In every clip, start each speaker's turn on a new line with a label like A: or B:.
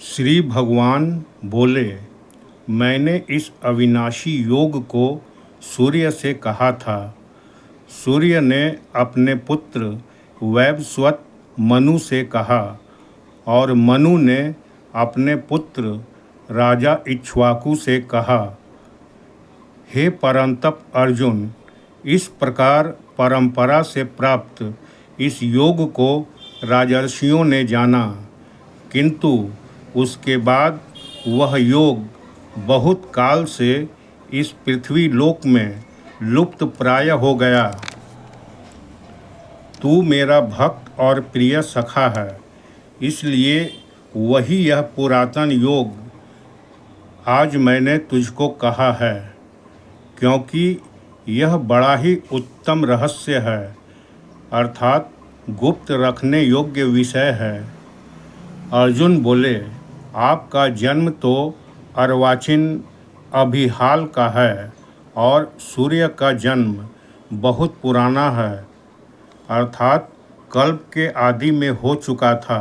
A: श्री भगवान बोले, मैंने इस अविनाशी योग को सूर्य से कहा था। सूर्य ने अपने पुत्र वैवस्वत मनु से कहा और मनु ने अपने पुत्र राजा इक्ष्वाकु से कहा। हे परंतप अर्जुन, इस प्रकार परंपरा से प्राप्त इस योग को राजर्षियों ने जाना, किंतु उसके बाद वह योग बहुत काल से इस पृथ्वी लोक में लुप्त प्राय हो गया। तू मेरा भक्त और प्रिय सखा है, इसलिए वही यह पुरातन योग आज मैंने तुझको कहा है, क्योंकि यह बड़ा ही उत्तम रहस्य है, अर्थात गुप्त रखने योग्य विषय है। अर्जुन बोले, आपका जन्म तो अर्वाचीन अभिहाल का है और सूर्य का जन्म बहुत पुराना है, अर्थात कल्प के आदि में हो चुका था।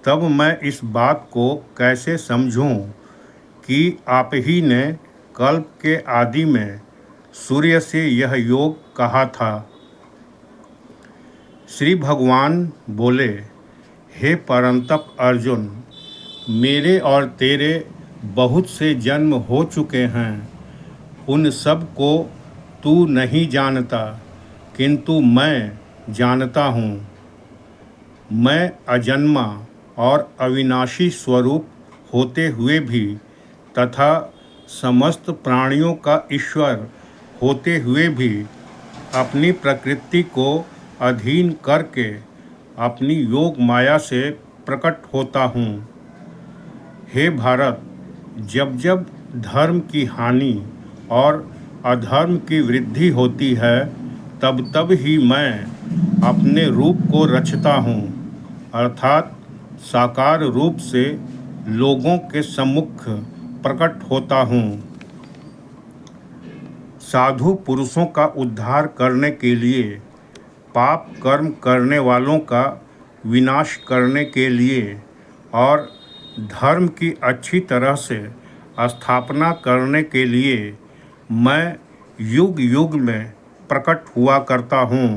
A: तब मैं इस बात को कैसे समझूं कि आप ही ने कल्प के आदि में सूर्य से यह योग कहा था। श्री भगवान बोले, हे परंतप अर्जुन, मेरे और तेरे बहुत से जन्म हो चुके हैं, उन सब को तू नहीं जानता, किंतु मैं जानता हूँ। मैं अजन्मा और अविनाशी स्वरूप होते हुए भी तथा समस्त प्राणियों का ईश्वर होते हुए भी अपनी प्रकृति को अधीन करके अपनी योग माया से प्रकट होता हूँ। हे भारत, जब जब धर्म की हानि और अधर्म की वृद्धि होती है, तब तब ही मैं अपने रूप को रचता हूँ, अर्थात साकार रूप से लोगों के सम्मुख प्रकट होता हूँ। साधु पुरुषों का उद्धार करने के लिए, पाप कर्म करने वालों का विनाश करने के लिए और धर्म की अच्छी तरह से स्थापना करने के लिए मैं युग युग में प्रकट हुआ करता हूँ।